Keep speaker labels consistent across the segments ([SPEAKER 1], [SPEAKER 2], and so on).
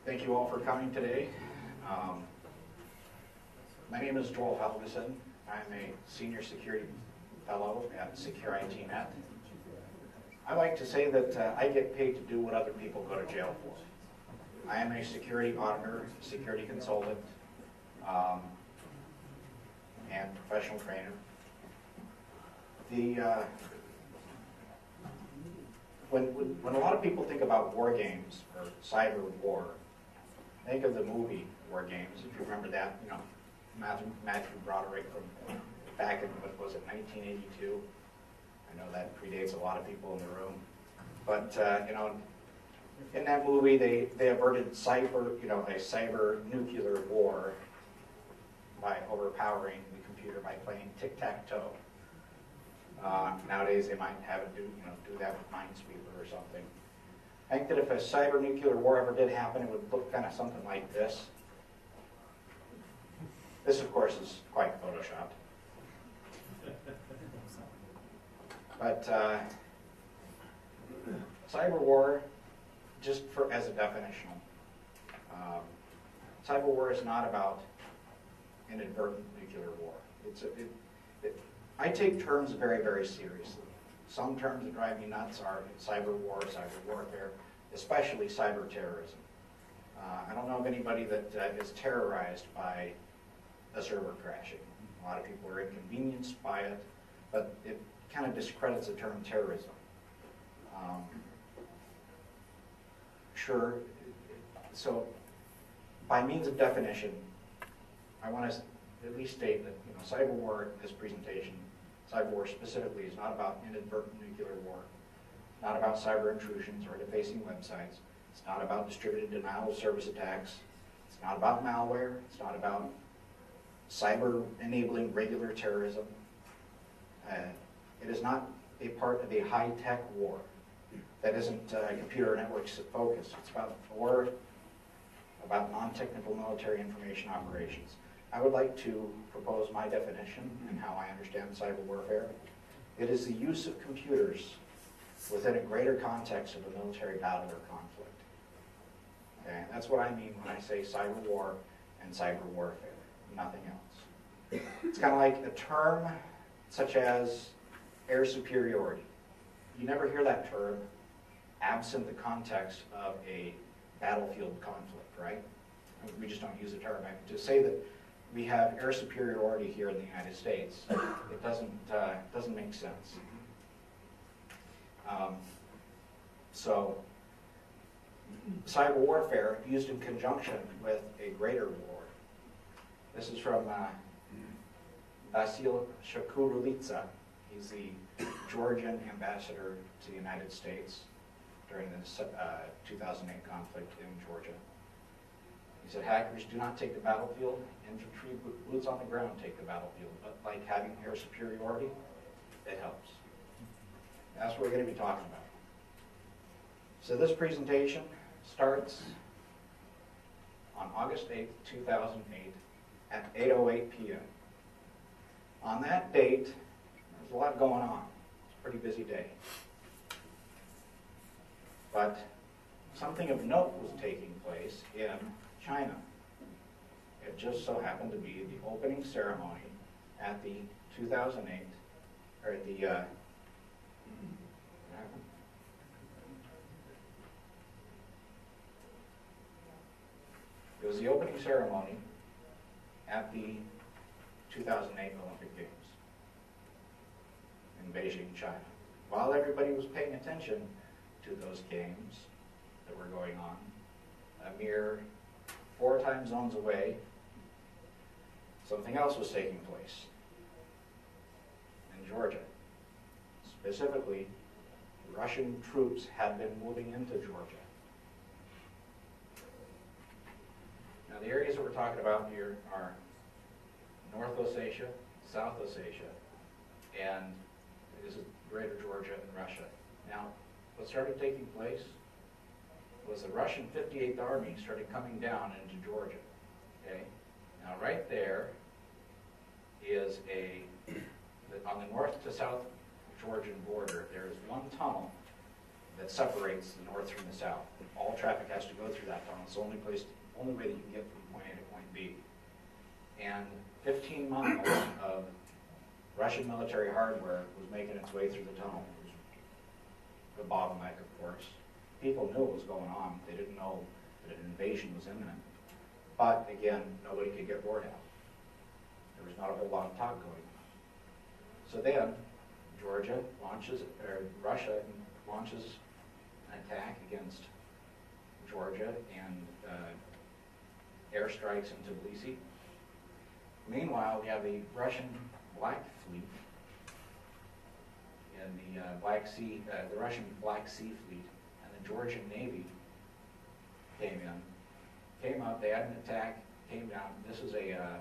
[SPEAKER 1] Thank you all for coming today. My name is Joel Helgeson. I'm a Senior Security Fellow at Secure IT Net. I like to say that I get paid to do what other people go to jail for. I am a security auditor, security consultant, and professional trainer. When a lot of people think about war games or cyber war, think of the movie War Games, if you remember that. You know, Matthew Broderick from back in, what was it, 1982? I know that predates a lot of people in the room, but you know, in that movie they averted a cyber nuclear war by overpowering the computer by playing tic-tac-toe. Nowadays they might have it do that with Minesweeper or something. I think that if a cyber nuclear war ever did happen, it would look kind of something like this. This, of course, is quite photoshopped. But cyber war, just as a definition, cyber war is not about inadvertent nuclear war. I take terms very, very seriously. Some terms that drive me nuts are cyber war, cyber warfare, especially cyber terrorism. I don't know of anybody that is terrorized by a server crashing. A lot of people are inconvenienced by it, but it kind of discredits the term terrorism. Sure, so by means of definition, I want to at least state that cyber war, this presentation, cyber war specifically is not about inadvertent nuclear war, not about cyber intrusions or defacing websites. It's not about distributed denial of service attacks. It's not about malware. It's not about cyber enabling regular terrorism. It is not a part of a high-tech war that isn't computer networks focused. It's about war, about non-technical military information operations. I would like to propose my definition and how I understand cyber warfare. It is the use of computers within a greater context of a military battle or conflict. Okay, that's what I mean when I say cyber war and cyber warfare, nothing else. It's kind of like a term such as air superiority. You never hear that term absent the context of a battlefield conflict, right? We just don't use the term. To say that we have air superiority here in the United States, it doesn't make sense. So cyber warfare used in conjunction with a greater war. This is from Vasil Shakurulitsa. He's the Georgian ambassador to the United States during the 2008 conflict in Georgia. He said, hackers do not take the battlefield, infantry boots on the ground take the battlefield, but like having air superiority, it helps. That's what we're going to be talking about. So this presentation starts on August 8th, 2008 at 8:08 p.m. On that date, there's a lot going on. It's a pretty busy day. But something of note was taking place in China. It just so happened to be the opening ceremony at the 2008, or the, it was the opening ceremony at the 2008 Olympic Games in Beijing, China. While everybody was paying attention to those games that were going on, a mere 4 time zones away, something else was taking place in Georgia. Specifically, Russian troops had been moving into Georgia. Now the areas that we're talking about here are North Ossetia, South Ossetia, and this is Greater Georgia and Russia. Now, what started taking place was the Russian 58th Army started coming down into Georgia. Okay? Now right there is on the north to south Georgian border, there is one tunnel that separates the north from the south. All traffic has to go through that tunnel. It's the only way that you can get from point A to point B. And 15 miles of Russian military hardware was making its way through the tunnel. It was a bottleneck, of course. People knew what was going on. They didn't know that an invasion was imminent. But again, nobody could get word out. There was not a whole lot of talk going on. So then, Russia launches an attack against Georgia and airstrikes into Tbilisi. Meanwhile, we have the Russian Black Fleet in the Black Sea, the Russian Black Sea Fleet, and the Georgian Navy came up. They had an attack, came down. This is a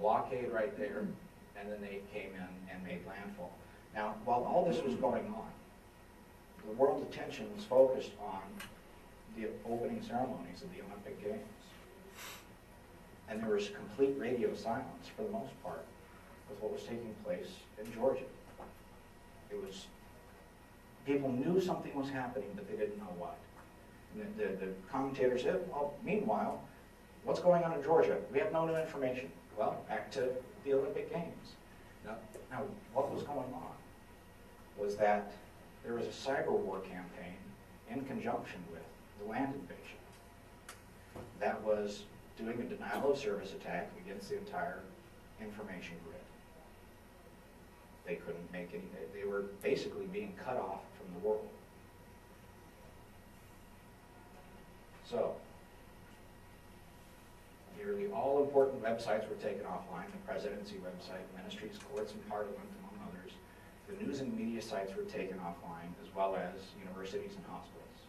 [SPEAKER 1] blockade right there, and then they came in and made landfall. Now, while all this was going on, the world attention was focused on the opening ceremonies of the Olympic Games. And there was complete radio silence, for the most part, with what was taking place in Georgia. It was, people knew something was happening, but they didn't know what. And the commentators said, well, meanwhile, what's going on in Georgia? We have no new information. Well, back to the Olympic Games. Now, what was going on was that there was a cyber war campaign in conjunction with the land invasion that was doing a denial of service attack against the entire information grid. They couldn't make any, they were basically being cut off from the world. So, nearly all important websites were taken offline, the presidency website, ministries, courts, and parliament, among others. The news and media sites were taken offline, as well as universities and hospitals.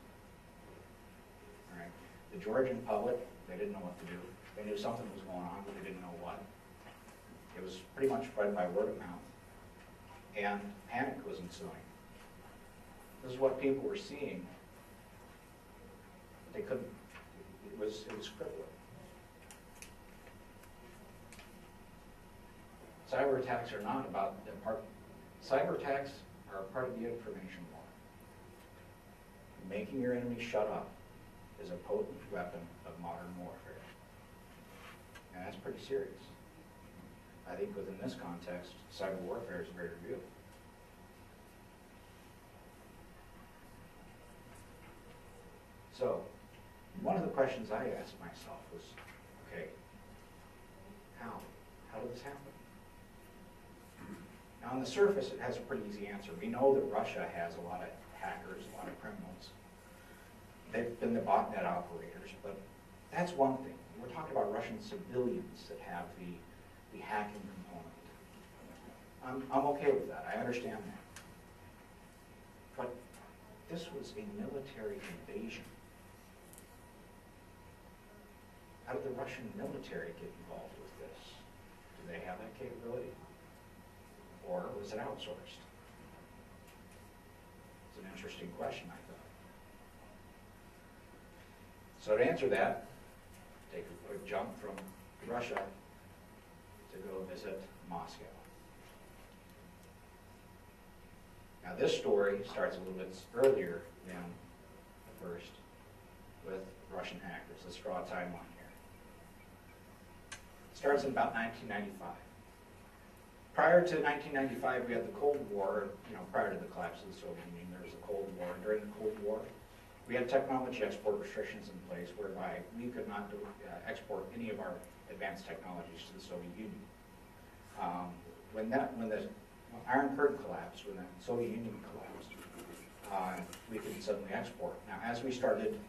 [SPEAKER 1] All right. The Georgian public, they didn't know what to do. They knew something was going on, but they didn't know what. It was pretty much spread by word of mouth, and panic was ensuing. This is what people were seeing. They couldn't, it was crippling. Cyber attacks are not about, cyber attacks are a part of the information war. Making your enemy shut up is a potent weapon of modern warfare. And that's pretty serious. I think within this context, cyber warfare is very real. So, one of the questions I asked myself was, okay, how? How did this happen? Now, on the surface, it has a pretty easy answer. We know that Russia has a lot of hackers, a lot of criminals. They've been the botnet operators, but that's one thing. We're talking about Russian civilians that have the hacking component. I'm okay with that. I understand that. But this was a military invasion. How did the Russian military get involved with this? Do they have that capability? Or was it outsourced? It's an interesting question, I thought. So to answer that, take a quick jump from Russia to go visit Moscow. Now this story starts a little bit earlier than the first with Russian hackers. Let's draw a timeline here. It starts in about 1995. Prior to 1995, we had the Cold War. Prior to the collapse of the Soviet Union, there was the Cold War. During the Cold War, we had technology export restrictions in place whereby we could not export any of our advanced technologies to the Soviet Union. When the Iron Curtain collapsed, when the Soviet Union collapsed, we could suddenly export. Now, as we started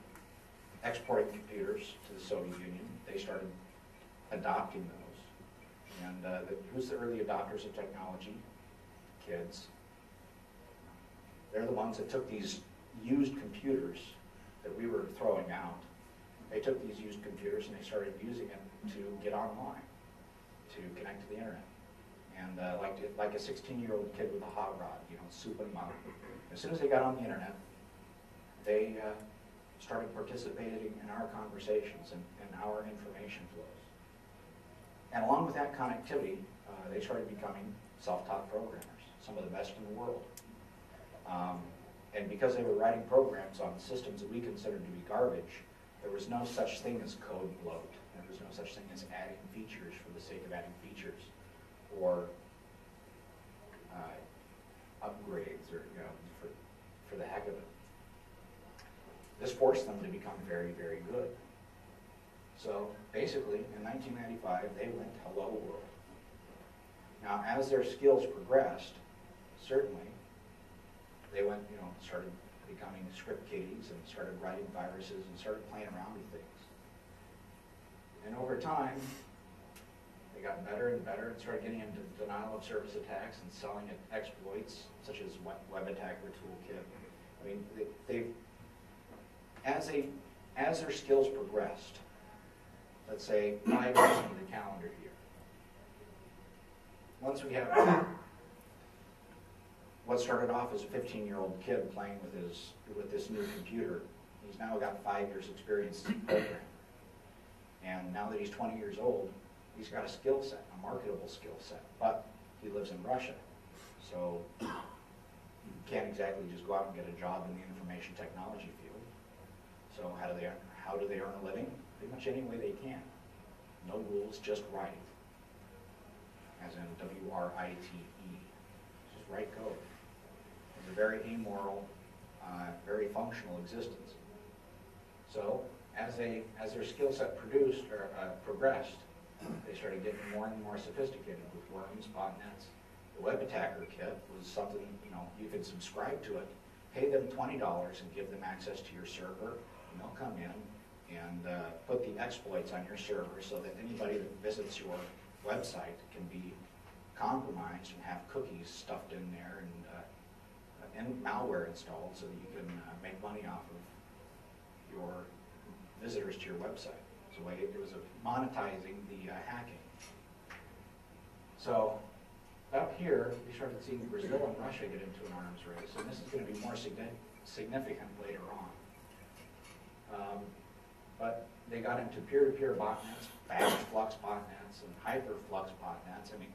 [SPEAKER 1] exporting computers to the Soviet Union, they started adopting those. And who's the early adopters of technology? Kids. They're the ones that took these used computers that we were throwing out. They took these used computers and they started using it to get online, to connect to the internet. And like a 16-year-old kid with a hot rod, souping them up. As soon as they got on the internet, they started participating in our conversations and our information flows. And along with that connectivity, they started becoming self-taught programmers, some of the best in the world. And because they were writing programs on systems that we considered to be garbage, there was no such thing as code bloat. There was no such thing as adding features for the sake of adding features, or upgrades, or for the heck of it. This forced them to become very, very good. So basically, in 1995, they went hello world. Now, as their skills progressed, certainly, they went, started becoming script kiddies and started writing viruses and started playing around with things. And over time, they got better and better and started getting into denial of service attacks and selling exploits such as Web Attacker Toolkit. I mean, as their skills progressed, let's say 5 years into the calendar year, once we have what started off as a 15-year-old kid playing with this new computer, he's now got 5 years experience in programming. And now that he's 20 years old, he's got a skill set, a marketable skill set, but he lives in Russia. So you can't exactly just go out and get a job in the information technology field. So how do they earn a living? Pretty much any way they can. No rules, just write. As in W-R-I-T-E. Just write code. It's a very amoral, very functional existence. So as their skill set progressed, they started getting more and more sophisticated with worms, botnets. The Web Attacker Kit was something, you could subscribe to it, pay them $20 and give them access to your server, and they'll come in and put the exploits on your server so that anybody that visits your website can be compromised and have cookies stuffed in there and malware installed so that you can make money off of your visitors to your website. So it was monetizing the hacking. So up here, we started seeing Brazil and Russia get into an arms race, and this is going to be more significant later on. But they got into peer-to-peer botnets, fast flux botnets, and hyperflux botnets. I mean,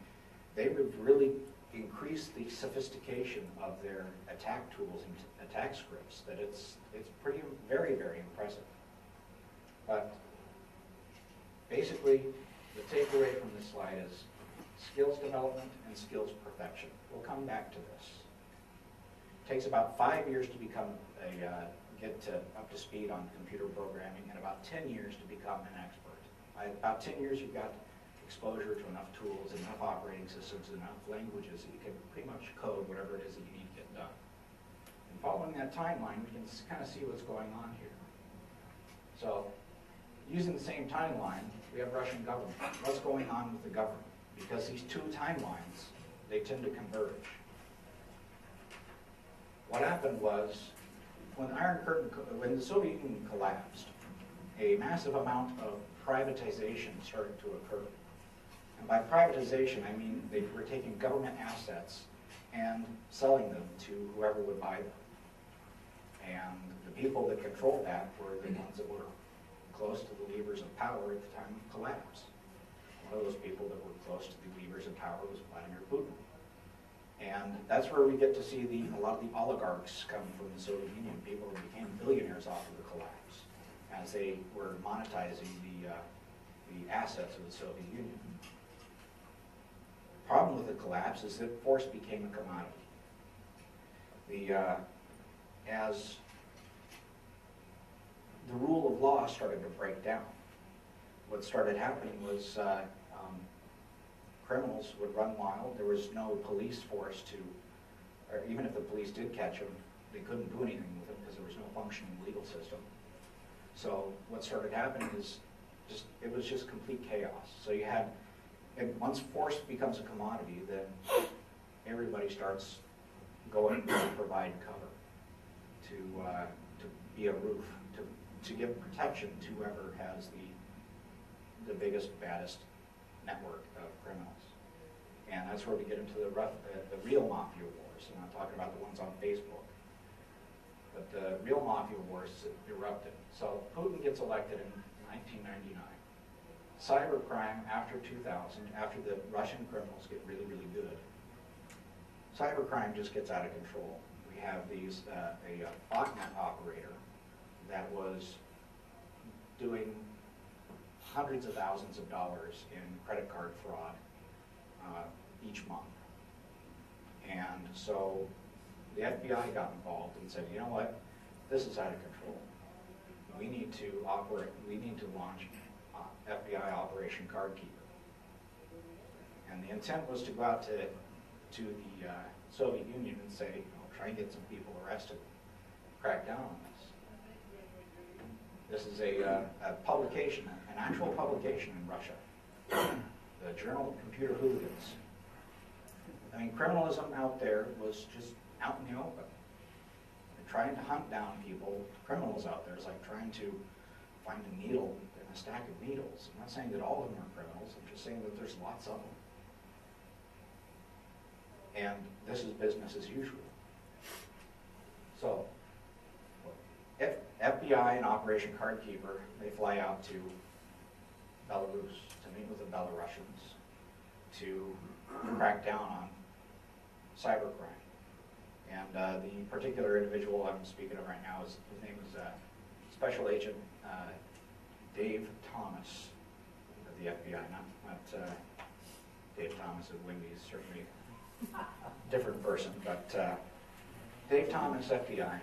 [SPEAKER 1] they would really increase the sophistication of their attack tools and attack scripts. That it's very, very impressive. But basically, the takeaway from this slide is skills development and skills perfection. We'll come back to this. It takes about 5 years to become get up to speed on computer programming, and about 10 years to become an expert. By about 10 years, you've got exposure to enough tools, enough operating systems, enough languages that you can pretty much code whatever it is that you need to get done. And following that timeline, we can kind of see what's going on here. So, using the same timeline, we have Russian government. What's going on with the government? Because these two timelines, they tend to converge. What happened was, when the Soviet Union collapsed, a massive amount of privatization started to occur. And by privatization, I mean they were taking government assets and selling them to whoever would buy them. And the people that controlled that were the ones that were close to the levers of power at the time of collapse. One of those people that were close to the levers of power was Vladimir Putin. And that's where we get to see a lot of the oligarchs come from the Soviet Union, people who became billionaires off of the collapse, as they were monetizing the assets of the Soviet Union. The problem with the collapse is that force became a commodity. As the rule of law started to break down, what started happening was criminals would run wild. There was no police force or even if the police did catch them, they couldn't do anything with them because there was no functioning legal system. So what started happening is it was just complete chaos. So you had, and once force becomes a commodity, then everybody starts going to provide cover, to be a roof, to give protection to whoever has the biggest, baddest network of criminals. And that's where we get into the real mafia wars. I'm not talking about the ones on Facebook. But the real mafia wars erupted. So Putin gets elected in 1999. Cybercrime after 2000, after the Russian criminals get really, really good, cybercrime just gets out of control. We have these, a botnet operator that was doing hundreds of thousands of dollars in credit card fraud each month. And so the FBI got involved and said, you know what, this is out of control. We need to launch FBI Operation Card Keeper. And the intent was to go out to the Soviet Union and say, you know, try and get some people arrested, crack down on this. This is a publication, an actual publication in Russia, the Journal of Computer Hooligans. I mean, criminalism out there was just out in the open. And trying to hunt down people, criminals out there, is like trying to find a needle in a stack of needles. I'm not saying that all of them are criminals, I'm just saying that there's lots of them. And this is business as usual. So, FBI and Operation Card Keeper, they fly out to Belarus to meet with the Belarusians to crack down on cybercrime. And the particular individual I'm speaking of right now, his name is Special Agent Dave Thomas of the FBI, not Dave Thomas of Wendy's, certainly different person, but Dave Thomas, FBI,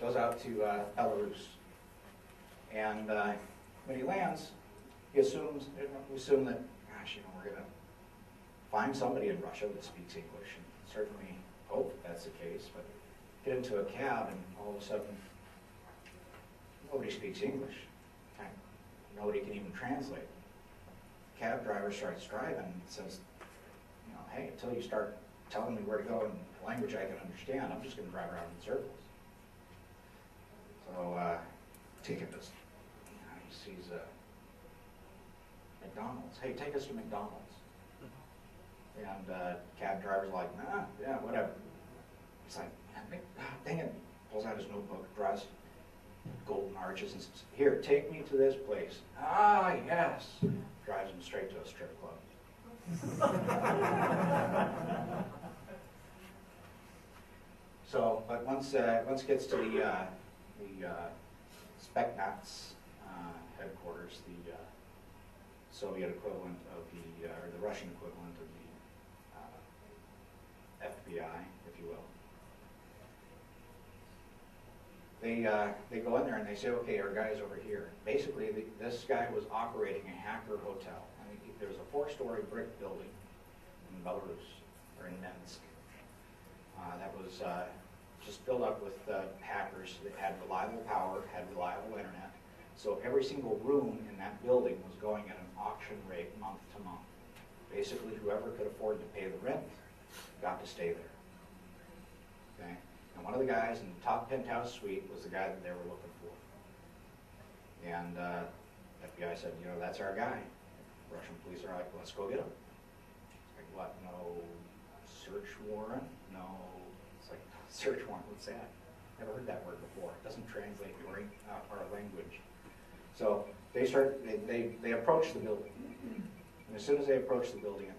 [SPEAKER 1] goes out to Belarus, and when he lands, we assume that, gosh, you know, we're going to find somebody in Russia that speaks English, and certainly hope that's the case, but get into a cab and all of a sudden, nobody speaks English. Nobody can even translate. The cab driver starts driving and says, you know, hey, until you start telling me where to go in a language I can understand, I'm just going to drive around in circles. So, ticket is, you know, he sees McDonald's. Hey, take us to McDonald's. And cab driver's like, nah, yeah, whatever. He's like, dang it. Pulls out his notebook, draws golden arches, and says, here, take me to this place. Ah, yes. Drives him straight to a strip club. So, but once it gets to the Spetsnaz headquarters, the Soviet equivalent of or the Russian equivalent of the FBI, if you will. They go in there and they say, okay, our guy's over here. Basically, this guy was operating a hacker hotel. I mean, there was a 4-story brick building in Belarus, or in Minsk, that was just filled up with hackers that had reliable power, had reliable internet. So every single room in that building was going at an auction rate month to month. Basically, whoever could afford to pay the rent got to stay there. Okay? And one of the guys in the top penthouse suite was the guy that they were looking for. And FBI said, you know, that's our guy. Russian police are like, let's go get him. It's like, what? No search warrant? No. It's like, search warrant, what's that? Never heard that word before. It doesn't translate our language. So they approach the building. And as soon as they approach the building,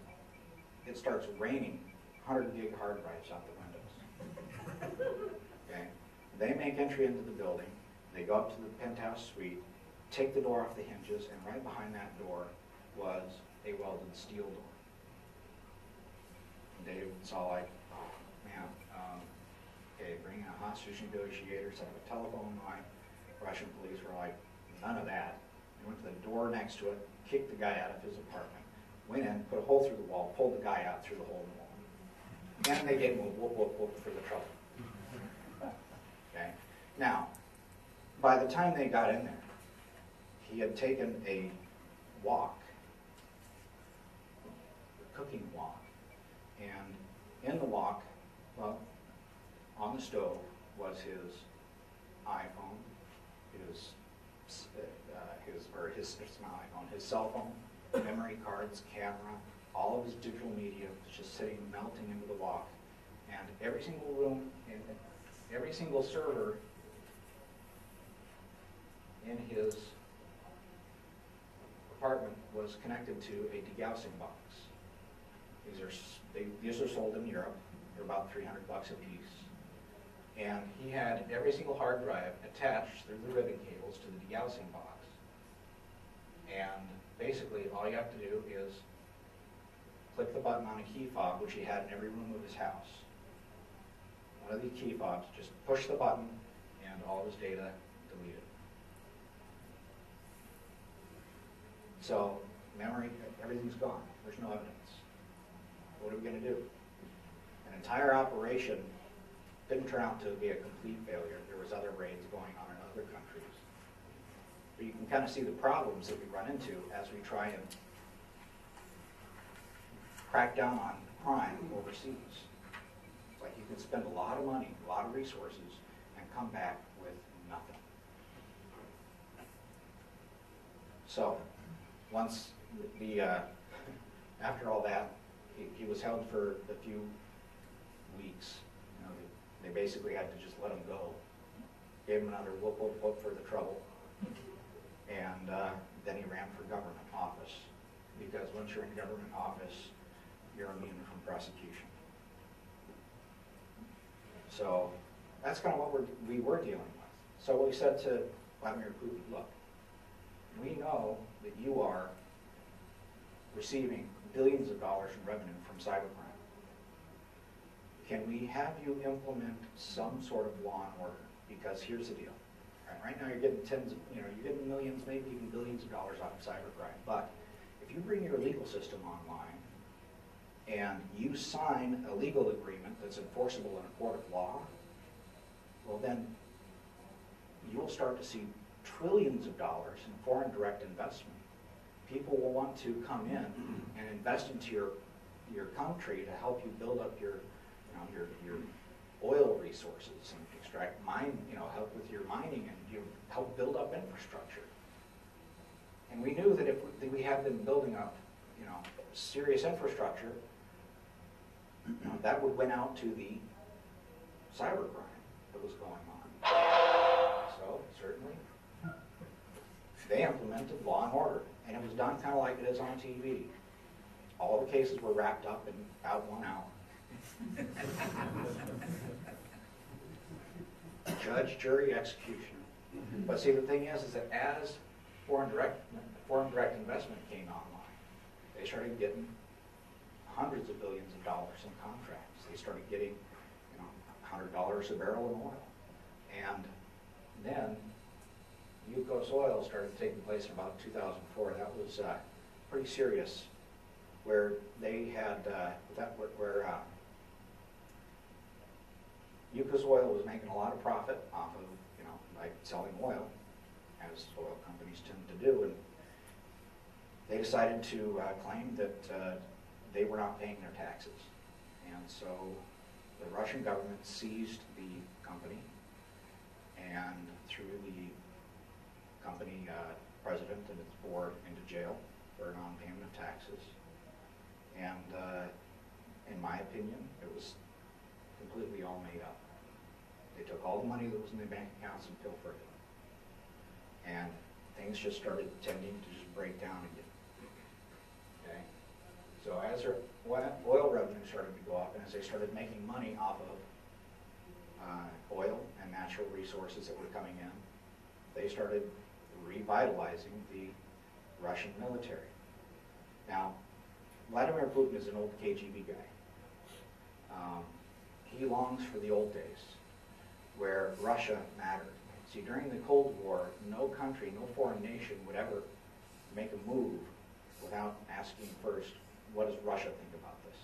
[SPEAKER 1] it starts raining 100 gig hard drives out the windows. Okay? They make entry into the building. They go up to the penthouse suite, take the door off the hinges, and right behind that door was a welded steel door. And Dave's all like, oh, man, okay, bring in a hostage negotiator, set up a telephone line. Russian police were like, none of that. They went to the door next to it, kicked the guy out of his apartment, went in, put a hole through the wall, pulled the guy out through the hole in the wall. And they gave him a whoop, whoop, whoop for the trouble. Okay? Now, by the time they got in there, he had taken a wok, a cooking wok, and in the wok, well, on the stove was his iPhone, his cell phone, memory cards, camera, all of his digital media was just sitting, melting into the wok. And every single room, every single server in his apartment was connected to a degaussing box. These are sold in Europe. They're about 300 bucks a piece. And he had every single hard drive attached through the ribbon cables to the degaussing box. And basically, all you have to do is click the button on a key fob, which he had in every room of his house. One of the key fobs, just push the button, and all of his data deleted. So, memory, everything's gone. There's no evidence. What are we going to do? An entire operation didn't turn out to be a complete failure. There was other raids going on in other countries. But you can kind of see the problems that we run into as we try and crack down on crime overseas. It's like you can spend a lot of money, a lot of resources, and come back with nothing. So, once after all that, he was held for a few weeks. You know, they basically had to just let him go. Gave him another whoop, whoop, whoop for the trouble. And then he ran for government office. Because once you're in government office, you're immune from prosecution. So that's kind of what we were dealing with. So we said to Vladimir Putin, look, we know that you are receiving billions of dollars in revenue from cybercrime. Can we have you implement some sort of law and order? Because here's the deal. Right now you're getting you're getting millions, maybe even billions of dollars out of cybercrime. But if you bring your legal system online and you sign a legal agreement that's enforceable in a court of law, well then you'll start to see trillions of dollars in foreign direct investment. People will want to come in and invest into your country to help you build up your oil resources and extract help with your mining and help build up infrastructure. And we knew that if we had been building up, serious infrastructure, that would win out to the cybercrime that was going on. So certainly, they implemented law and order, and it was done kind of like it is on TV. All the cases were wrapped up in about 1 hour. Judge, jury, executioner. But see, the thing is that as foreign direct investment came online, they started getting hundreds of billions of dollars in contracts. They started getting, $100 a barrel in oil, and then Yukos oil started taking place in about 2004. That was pretty serious, where they had Yukos oil was making a lot of profit off of like selling oil, as oil companies tend to do, and they decided to claim that they were not paying their taxes, and so the Russian government seized the company and threw the company president and its board into jail for non-payment of taxes. And in my opinion, it was completely all made up. They took all the money that was in their bank accounts and pilfered it. And things just started tending to just break down again. Okay? So as their oil revenue started to go up, and as they started making money off of oil and natural resources that were coming in, they started revitalizing the Russian military. Now, Vladimir Putin is an old KGB guy. He longs for the old days, where Russia mattered. See, during the Cold War, no country, no foreign nation would ever make a move without asking first, what does Russia think about this?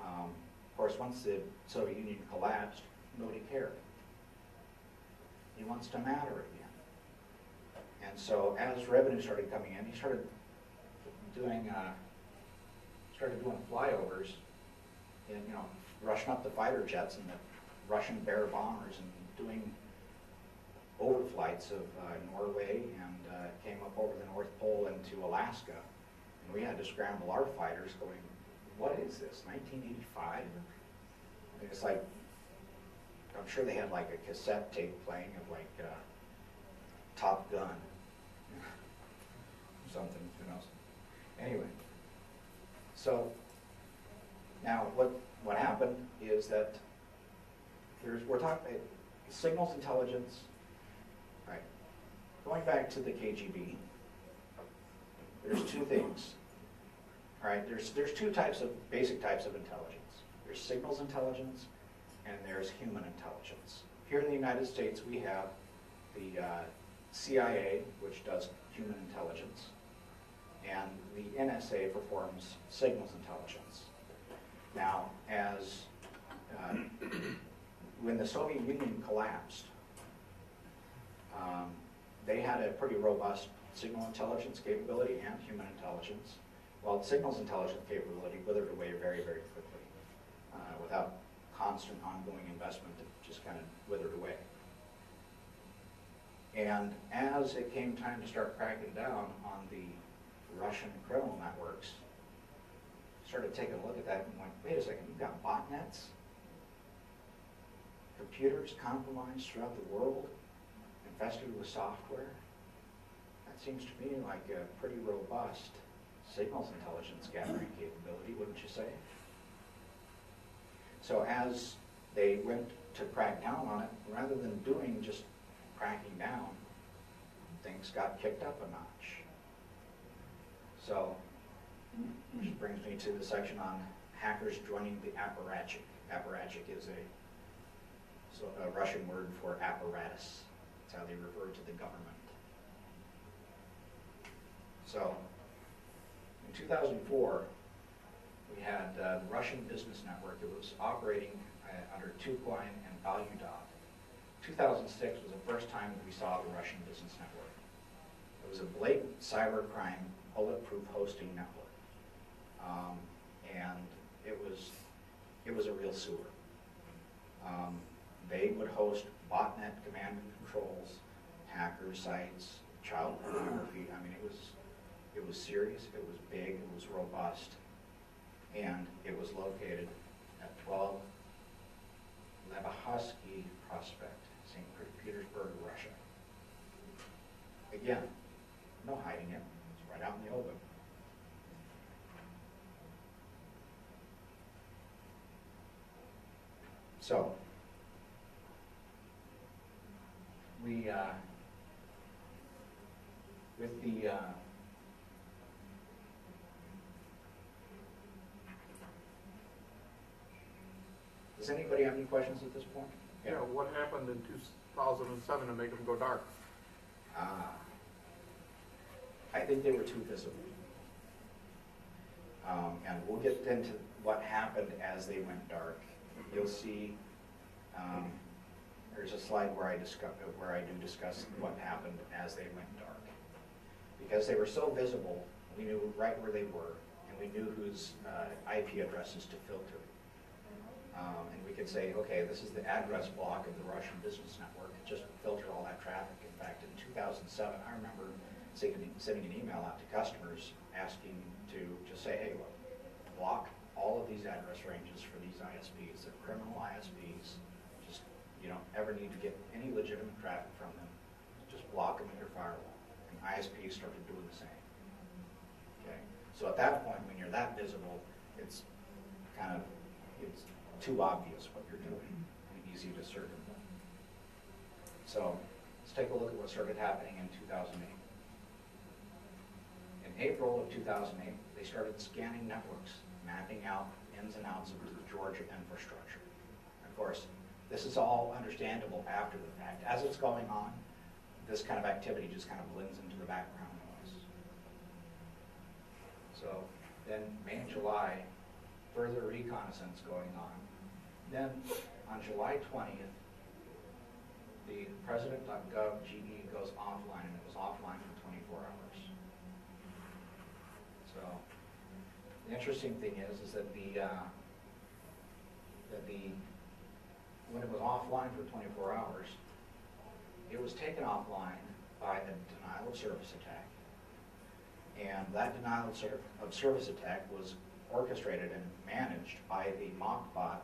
[SPEAKER 1] Of course, once the Soviet Union collapsed, nobody cared. He wants to matter again. And so as revenue started coming in, he started doing flyovers and rushing up the fighter jets and the Russian Bear bombers and doing overflights of Norway and came up over the North Pole into Alaska. And we had to scramble our fighters going, what is this, 1985? And it's like, I'm sure they had like a cassette tape playing of like Top Gun. Something, who knows. Anyway, so now what what happened is that we're talking signals intelligence. Right. Going back to the KGB, there's two things. All right. There's two basic types of intelligence. There's signals intelligence, and there's human intelligence. Here in the United States, we have the CIA, which does human intelligence, and the NSA performs signals intelligence. Now, when the Soviet Union collapsed, they had a pretty robust signal intelligence capability and human intelligence, while the signals intelligence capability withered away very, very quickly without constant ongoing investment. It just kind of withered away. And as it came time to start cracking down on the Russian criminal networks, started taking a look at that and went, wait a second, you've got botnets, computers compromised throughout the world, infested with software. That seems to me like a pretty robust signals intelligence gathering capability, wouldn't you say? So as they went to crack down on it, rather than doing just cracking down, things got kicked up a notch. So, which brings me to the section on hackers joining the apparatchik. Apparatchik is a Russian word for apparatus. That's how they refer to the government. So, in 2004, we had the Russian business network. It was operating under Tucoin and Gov't. 2006 was the first time that we saw the Russian business network. It was a blatant cybercrime, bulletproof hosting network, and it was a real sewer. They would host botnet command and controls, hacker sites, child pornography. I mean, it was serious. It was big. It was robust, and it was located at 12 Levahusky Prospect, St. Petersburg, Russia. Again, no hiding it. It's right out in the open. So, we, with the, does anybody have any questions at this point?
[SPEAKER 2] Yeah, what happened in 2007 to make them go dark?
[SPEAKER 1] I think they were too visible. And we'll get into what happened as they went dark. You'll see there's a slide where I do discuss what happened as they went dark. Because they were so visible, we knew right where they were, and we knew whose IP addresses to filter. And we could say, okay, this is the address block of the Russian business network. Just filter all that traffic. In fact, in 2007, I remember sending an email out to customers asking to just say, hey, look, block all of these address ranges for these ISPs. They're criminal ISPs. Just, you don't ever need to get any legitimate traffic from them. Just block them in your firewall. And ISPs started doing the same. Okay? So at that point, when you're that visible, it's too obvious what you're doing and easy to circumvent. So let's take a look at what started happening in 2008. In April of 2008, they started scanning networks, mapping out ins and outs of the Georgia infrastructure. Of course, this is all understandable after the fact. As it's going on, this kind of activity just kind of blends into the background noise. So then May and July, further reconnaissance going on. Then on July 20th, the president.gov.ge goes offline, and it was offline for 24 hours. So the interesting thing is that when it was offline for 24 hours, it was taken offline by a denial of service attack. And that denial of service attack was orchestrated and managed by the MockBot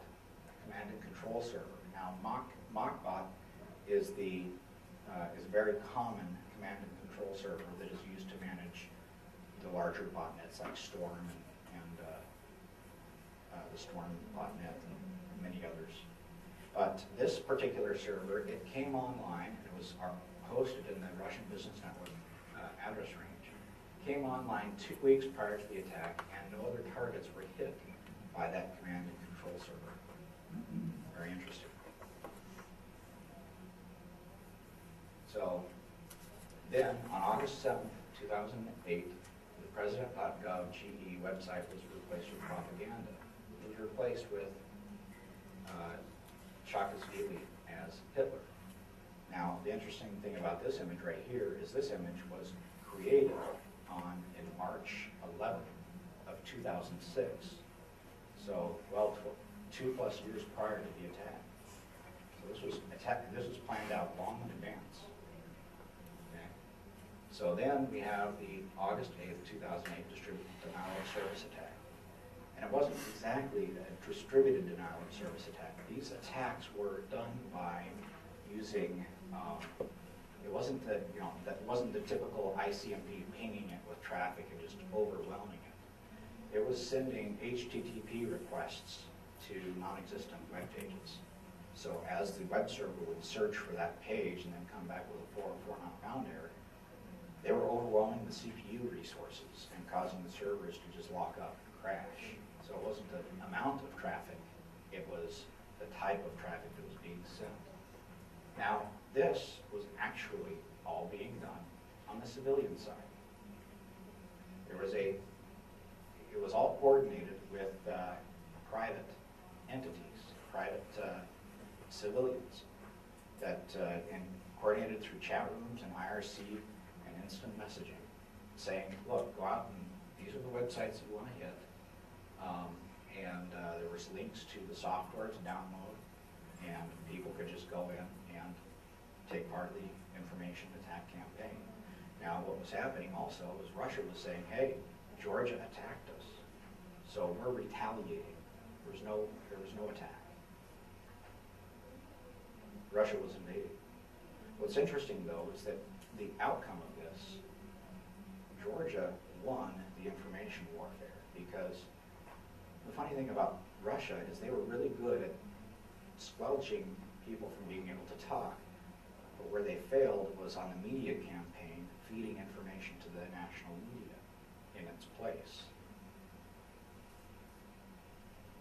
[SPEAKER 1] command and control server. Now, MockBot is a very common command and control server that is used to manage the larger botnets like Storm and the Storm.net and many others. But this particular server, it came online, and it was hosted in the Russian Business Network address range. Came online 2 weeks prior to the attack, and no other targets were hit by that command and control server. Very interesting. So then, on August 7th, 2008, the President.gov GE website was replaced with propaganda. It was replaced with Saakashvili as Hitler. Now, the interesting thing about this image right here is this image was created in March 11th of 2006. So, well, 2+ years prior to the attack. So this was planned out long in advance. Okay. So then we have the August 8th, 2008 distributed denial of service attack. And it wasn't exactly a distributed denial of service attack. These attacks were done by using, it wasn't the, that wasn't the typical ICMP pinging it with traffic and just overwhelming it. It was sending HTTP requests to non-existent web pages. So as the web server would search for that page and then come back with a 404 not found error, they were overwhelming the CPU resources and causing the servers to just lock up and crash. So it wasn't the amount of traffic, it was the type of traffic that was being sent. Now, this was actually all being done on the civilian side. It was all coordinated with private entities, private civilians that and coordinated through chat rooms and IRC and instant messaging, saying, look, go out and these are the websites you want to hit. There was links to the software to download, and people could just go in and take part of the information attack campaign. Now, what was happening also was Russia was saying, hey, Georgia attacked us, so we're retaliating. There was no attack. Russia was invading. What's interesting, though, is that the outcome of this, Georgia won the information warfare, because the funny thing about Russia is they were really good at squelching people from being able to talk, but where they failed was on the media campaign, feeding information to the national media in its place.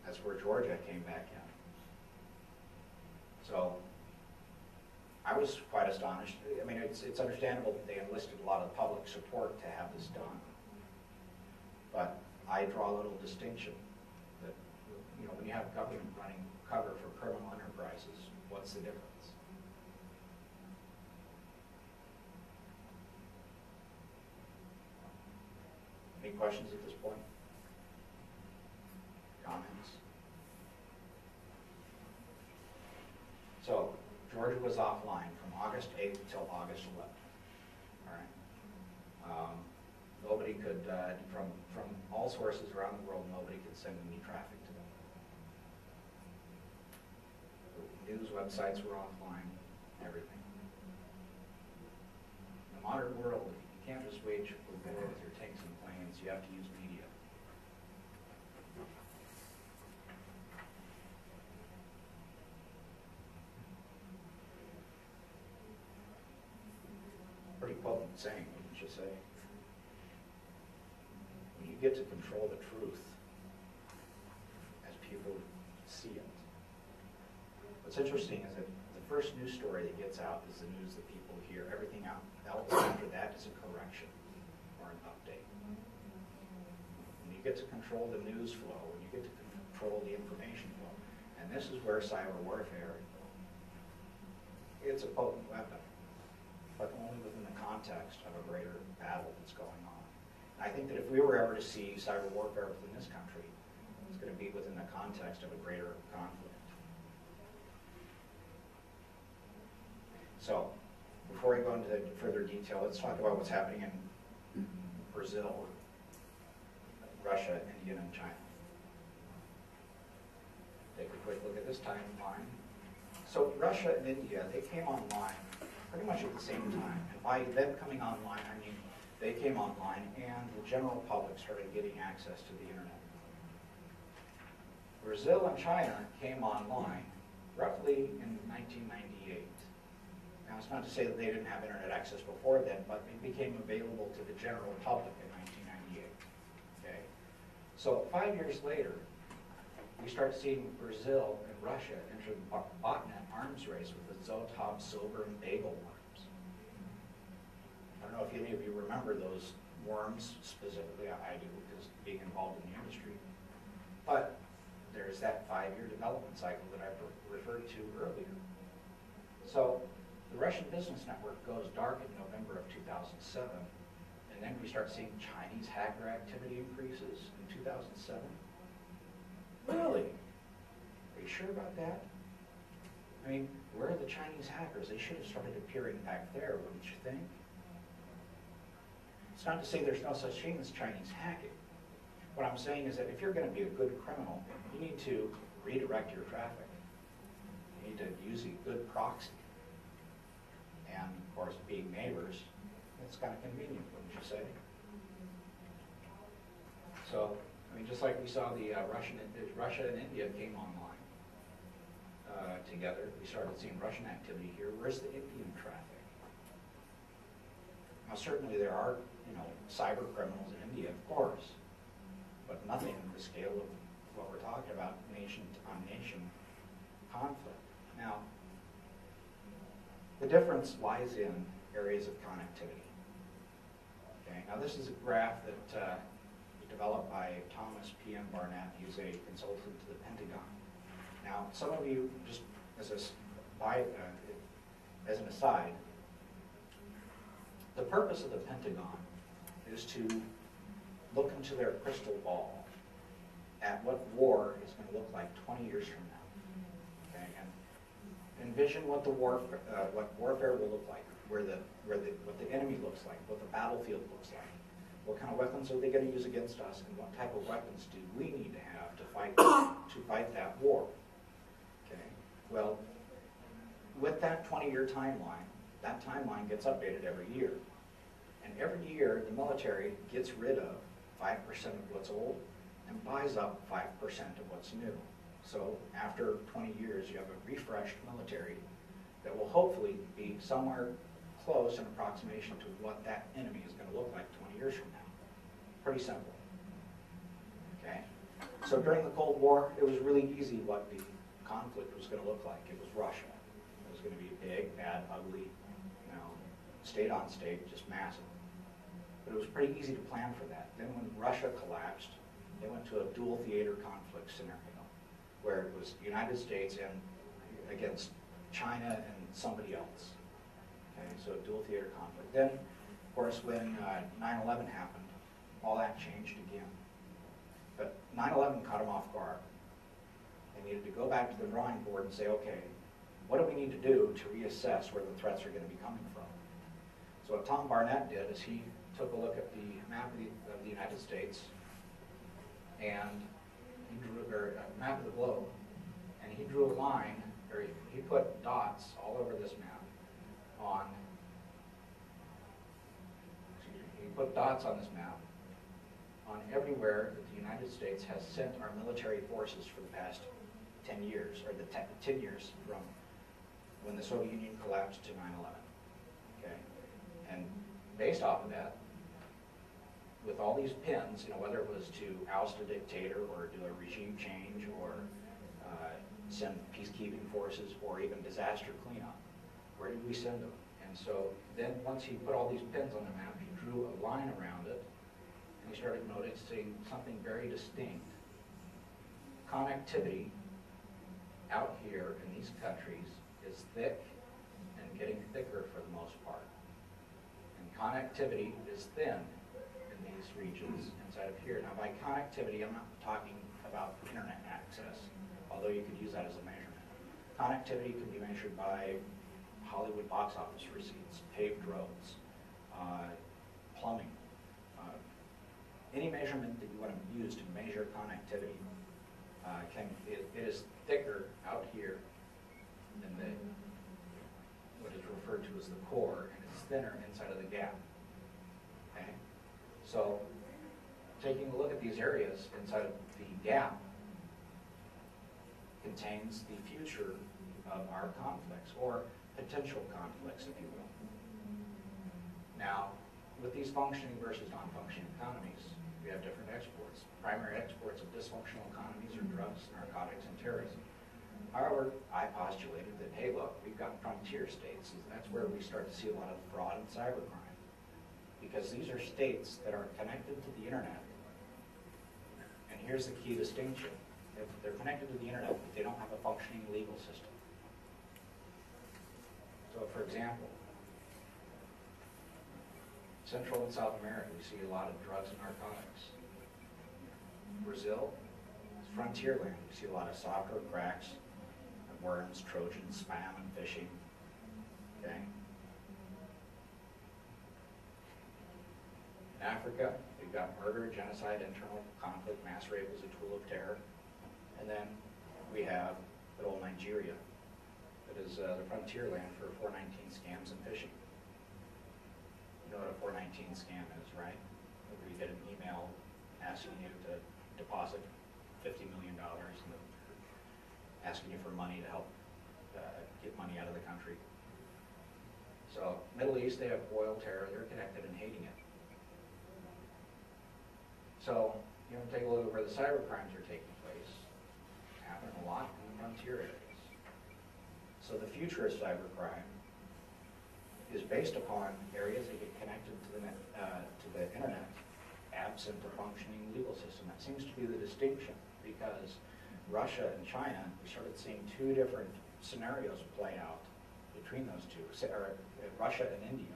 [SPEAKER 1] That's where Georgia came back in. So I was quite astonished. I mean, it's understandable that they enlisted a lot of public support to have this done. But I draw a little distinction that, when you have government running cover for criminal enterprises, what's the difference? Any questions at this point? Comments? So, Georgia was offline from August 8th till August 11th. All right. Nobody could, from all sources around the world, nobody could send any traffic to them. The news websites were offline, everything. In the modern world, you can't just wage war with your tanks and planes. You have to use media. Pretty potent saying, wouldn't you say? When you get to control the truth as people see it. What's interesting is that the first news story that gets out is the news that people hear. Everything else after that is a correction or an update. When you get to control the news flow, when you get to control the information flow, and this is where cyber warfare, it's a potent weapon, but only within the context of a greater battle that's going on. And I think that if we were ever to see cyber warfare within this country, it's going to be within the context of a greater conflict. So, before we go into further detail, let's talk about what's happening in Brazil, Russia, India, and China. Take a quick look at this timeline. So Russia and India, they came online pretty much at the same time. And by them coming online, I mean they came online and the general public started getting access to the internet. Brazil and China came online roughly in 1998. Now, it's not to say that they didn't have internet access before then, but it became available to the general public in 1998. Okay? So 5 years later, we start seeing Brazil and Russia enter the botnet arms race with the Zotov, Silver, and Bagel worms. I don't know if any of you remember those worms specifically. I do, because being involved in the industry. But there's that 5-year development cycle that I referred to earlier. So the Russian business network goes dark in November of 2007, and then we start seeing Chinese hacker activity increases in 2007. Really? Are you sure about that? I mean, where are the Chinese hackers? They should have started appearing back there, wouldn't you think? It's not to say there's no such thing as Chinese hacking. What I'm saying is that if you're going to be a good criminal, you need to redirect your traffic. You need to use a good proxy. And, of course, being neighbors, it's kind of convenient, wouldn't you say? So, I mean, just like we saw the Russia and India came online together, we started seeing Russian activity here. Where's the Indian traffic? Now, certainly there are, cyber criminals in India, of course, but nothing on the scale of what we're talking about, nation-on-nation conflict. Now, the difference lies in areas of connectivity. Okay, now this is a graph that was developed by Thomas P.M. Barnett. He's a consultant to the Pentagon. Now, some of you, just as an aside, the purpose of the Pentagon is to look into their crystal ball at what war is going to look like 20 years from now. Okay, and envision what what warfare will look like, what the enemy looks like, what the battlefield looks like, what kind of weapons are they going to use against us, and what type of weapons do we need to have to fight that war. Okay, well, with that 20-year timeline, that timeline gets updated every year. And every year, the military gets rid of 5% of what's old and buys up 5% of what's new. So after 20 years, you have a refreshed military that will hopefully be somewhere close in approximation to what that enemy is going to look like 20 years from now. Pretty simple. Okay? So during the Cold War, it was really easy what the conflict was going to look like. It was Russia. It was going to be big, bad, ugly, state on state, just massive. But it was pretty easy to plan for that. Then when Russia collapsed, they went to a dual theater conflict scenario, where it was the United States and against China and somebody else. Okay, so a dual theater conflict. Then, of course, when 9/11 happened, all that changed again. But 9/11 caught them off guard. They needed to go back to the drawing board and say, okay, what do we need to do to reassess where the threats are going to be coming from? So what Tom Barnett did is he took a look at the map of the United States, and he drew a map of the globe, and he drew a line, or he put dots all over this map on this map on everywhere that the United States has sent our military forces for the past 10 years, or the 10 years from when the Soviet Union collapsed to 9/11. Okay, and based off of that, with all these pins, whether it was to oust a dictator or do a regime change or send peacekeeping forces or even disaster cleanup, where did we send them? And so then once he put all these pins on the map, he drew a line around it, and he started noticing something very distinct. Connectivity out here in these countries is thick and getting thicker for the most part. And connectivity is thin in these regions inside of here. Now by connectivity, I'm not talking about internet access, although you could use that as a measurement. Connectivity can be measured by Hollywood box office receipts, paved roads, plumbing. Any measurement that you want to use to measure connectivity, it is thicker out here than what is referred to as the core, and it's thinner inside of the gap. Okay? So taking a look at these areas inside of the gap, contains the future of our conflicts, or potential conflicts, if you will. Now, with these functioning versus non-functioning economies, we have different exports. Primary exports of dysfunctional economies are drugs, narcotics, and terrorism. However, I postulated that, hey, look, we've got frontier states, and that's where we start to see a lot of fraud and cybercrime. Because these are states that are connected to the internet. And here's the key distinction. If they're connected to the internet, but they don't have a functioning legal system. So, for example, Central and South America, we see a lot of drugs and narcotics. Brazil is frontier land. We see a lot of soccer, cracks, and worms, trojans, spam, and fishing. Okay. In Africa, we've got murder, genocide, internal conflict, mass rape as a tool of terror. And then we have good old Nigeria, that is the frontier land for 419 scams and phishing. You know what a 419 scam is, right? Where you get an email asking you to deposit $50 million and asking you for money to help get money out of the country. So, Middle East, they have oil terror, they're connected and hating it. So, you know, take a look at where the cyber crimes are taking place. Happening a lot in the frontier areas. So the future of cybercrime is based upon areas that get connected to the internet, absent a functioning legal system. That seems to be the distinction, because Russia and China, we started seeing two different scenarios play out between those two, Russia and India.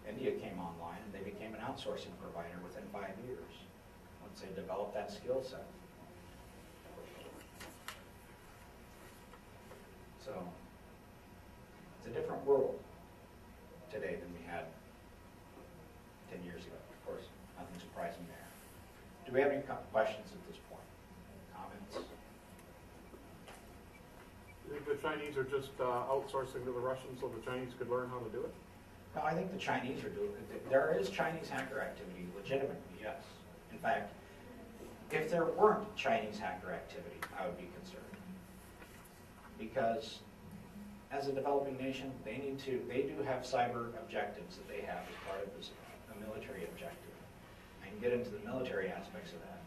[SPEAKER 1] India came online and they became an outsourcing provider within 5 years, once they developed that skill set. So, it's a different world today than we had 10 years ago. Of course, nothing surprising there. Do we have any questions at this point? Comments?
[SPEAKER 2] The Chinese are just outsourcing to the Russians so the Chinese could learn how to do it?
[SPEAKER 1] No, I think the Chinese are doing it. There is Chinese hacker activity, legitimately, yes. In fact, if there weren't Chinese hacker activity, I would be concerned. Because as a developing nation, they do have cyber objectives that they have as part of a military objective. I can get into the military aspects of that.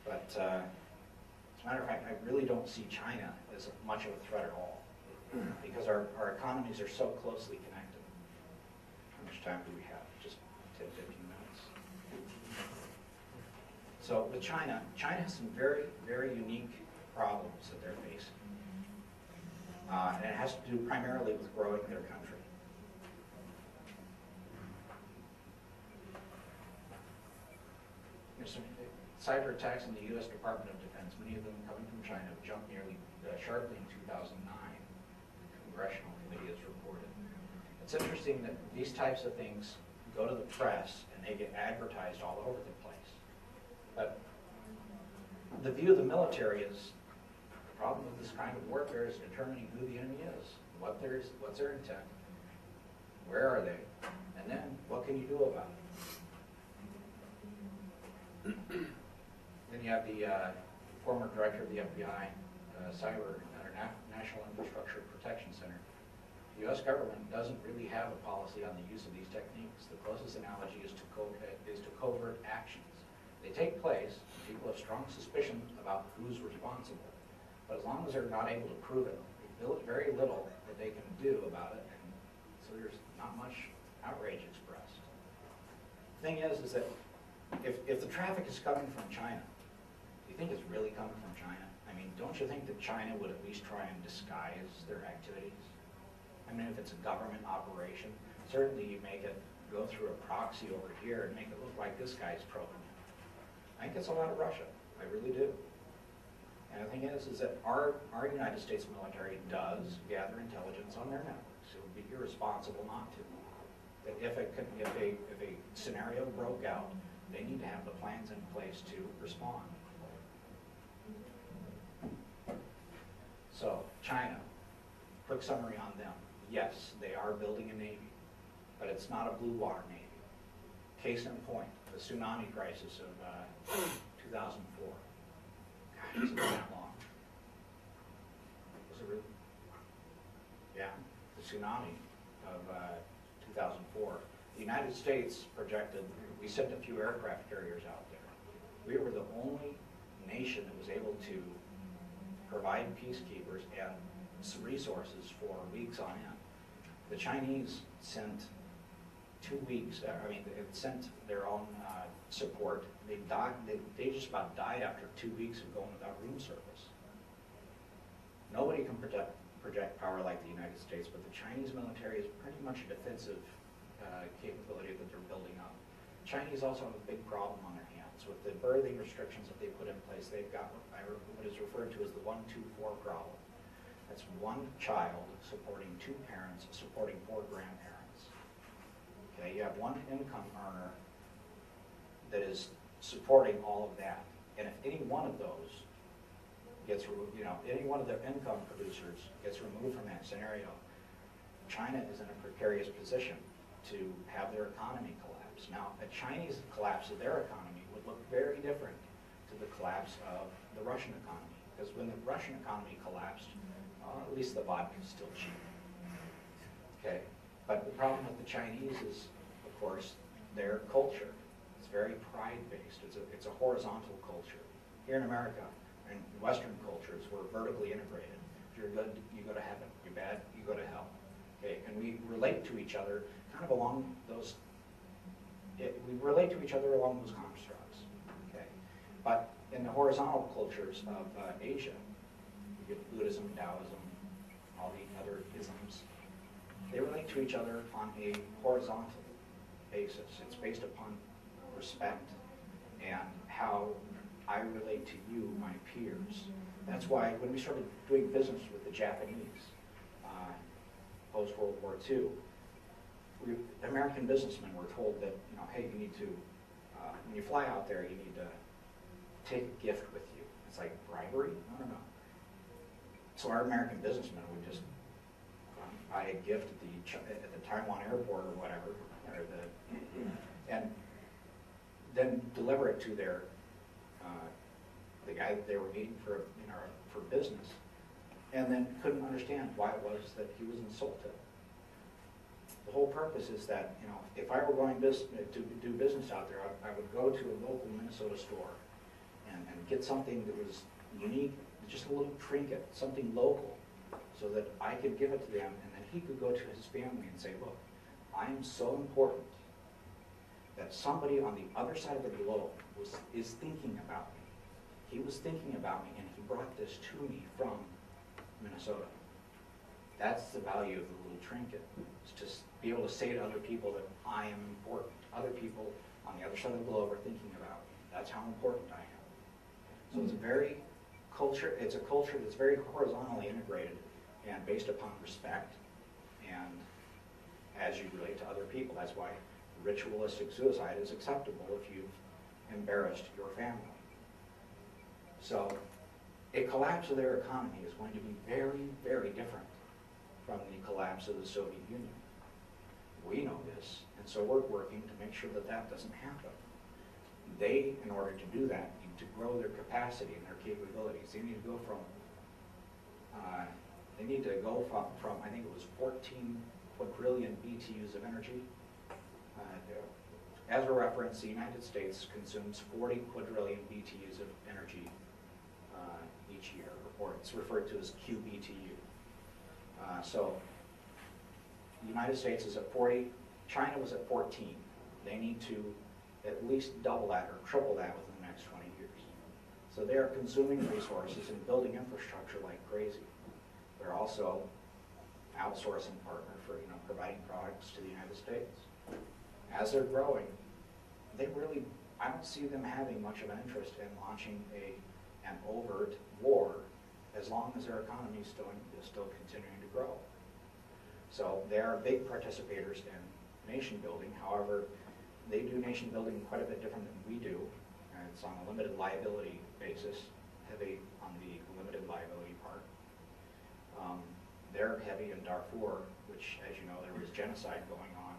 [SPEAKER 1] But as a matter of fact, I really don't see China as much of a threat at all, because our economies are so closely connected. How much time do we have? Just 10, 15 minutes. So with China has some very, very unique problems that they're facing. And it has to do primarily with growing their country. There's some cyber attacks in the U.S. Department of Defense, many of them coming from China, jumped nearly sharply in 2009. The Congressional Committee has reported. It's interesting that these types of things go to the press and they get advertised all over the place. But the view of the military is, the problem with this kind of warfare is determining who the enemy is, what's their intent, where are they, and then what can you do about it. Then you have the former director of the FBI, National Infrastructure Protection Center. The U.S. government doesn't really have a policy on the use of these techniques. The closest analogy is to covert actions. They take place, people have strong suspicion about who's responsible. But as long as they're not able to prove it, there's very little that they can do about it, and so there's not much outrage expressed. The thing is that if the traffic is coming from China, do you think it's really coming from China? I mean, don't you think that China would at least try and disguise their activities? I mean, if it's a government operation, certainly you make it go through a proxy over here and make it look like this guy's probing you. I think it's a lot of Russia. I really do. And the thing is that our United States military does gather intelligence on their networks. It would be irresponsible not to. That if a scenario broke out, they need to have the plans in place to respond. So, China, quick summary on them. Yes, they are building a navy, but it's not a blue water navy. Case in point, the tsunami crisis of 2004. Gosh, it's been that long. Yeah, the tsunami of 2004. The United States projected, we sent a few aircraft carriers out there. We were the only nation that was able to provide peacekeepers and resources for weeks on end. The Chinese sent 2 weeks, it sent their own support. They just about died after 2 weeks of going without room service. Nobody can project power like the United States, but the Chinese military is pretty much a defensive capability that they're building up. Chinese also have a big problem on their hands. With the birthing restrictions that they put in place, they've got what is referred to as the 1-2-4 problem. That's one child supporting 2 parents, supporting 4 grandparents. Okay, you have one income earner that is supporting all of that. And if any one of those gets, any one of their income producers gets removed from that scenario, China is in a precarious position to have their economy collapse. Now, a Chinese collapse of their economy would look very different to the collapse of the Russian economy. Because when the Russian economy collapsed, at least the vodka is still cheap. Okay, but the problem with the Chinese is, of course, their culture. It's very pride-based. It's a horizontal culture. Here in America, in Western cultures, we're vertically integrated. If you're good, you go to heaven. If you're bad, you go to hell. Okay, and we relate to each other kind of along those. We relate to each other along those constructs. Okay, but in the horizontal cultures of Asia, you get Buddhism, Taoism, all the other isms. They relate to each other on a horizontal basis. It's based upon respect and how I relate to you, my peers. That's why when we started doing business with the Japanese post-World War II, American businessmen were told that, hey, you need to, when you fly out there, you need to take a gift with you. It's like bribery? No. So our American businessmen would just buy a gift at the Taiwan airport or whatever, and then deliver it to their the guy that they were meeting for business, and then couldn't understand why it was that he was insulted. The whole purpose is that, if I were going to do business out there, I would go to a local Minnesota store and get something that was unique, just a little trinket, something local, so that I could give it to them, and then he could go to his family and say, look, I'm so important that somebody on the other side of the globe is thinking about me. He was thinking about me, and he brought this to me from Minnesota. That's the value of the little trinket. It's just be able to say to other people that I am important. Other people on the other side of the globe are thinking about me. That's how important I am. So it's a culture that's very horizontally integrated and based upon respect and as you relate to other people. That's why ritualistic suicide is acceptable if you've embarrassed your family. So a collapse of their economy is going to be very, very different from the collapse of the Soviet Union. We know this, and so we're working to make sure that that doesn't happen. They, in order to do that, need to grow their capacity and their capabilities. They need to go from, I think it was 14 quadrillion BTUs of energy. As a reference, the United States consumes 40 quadrillion BTUs of energy each year, or it's referred to as QBTU. So the United States is at 40, China was at 14. They need to at least double that or triple that within the next 20 years. So they are consuming resources and building infrastructure like crazy. They're also outsourcing partner for providing products to the United States. As they're growing, I don't see them having much of an interest in launching an overt war as long as their economy is still continuing to grow. So they are big participators in nation building. However, they do nation building quite a bit different than we do. And it's on a limited liability basis, heavy on the limited liability part. They're heavy in Darfur, which, as you know, there was genocide going on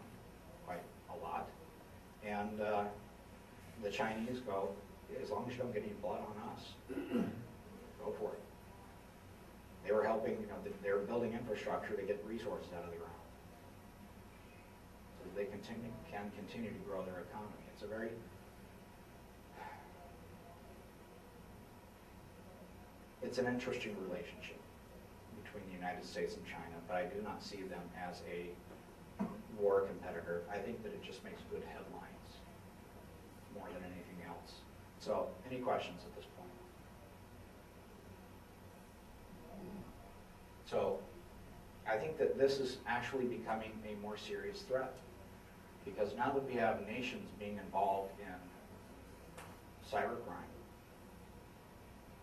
[SPEAKER 1] quite a lot. And the Chinese go, as long as you don't get any blood on us, go for it. They were helping, you know, they were building infrastructure to get resources out of the ground. So they can continue to grow their economy. It's a very, it's an interesting relationship between the United States and China, but I do not see them as a war competitor. I think that it just makes good headlines more than anything else. So, any questions at this point? So, I think that this is actually becoming a more serious threat, because now that we have nations being involved in cybercrime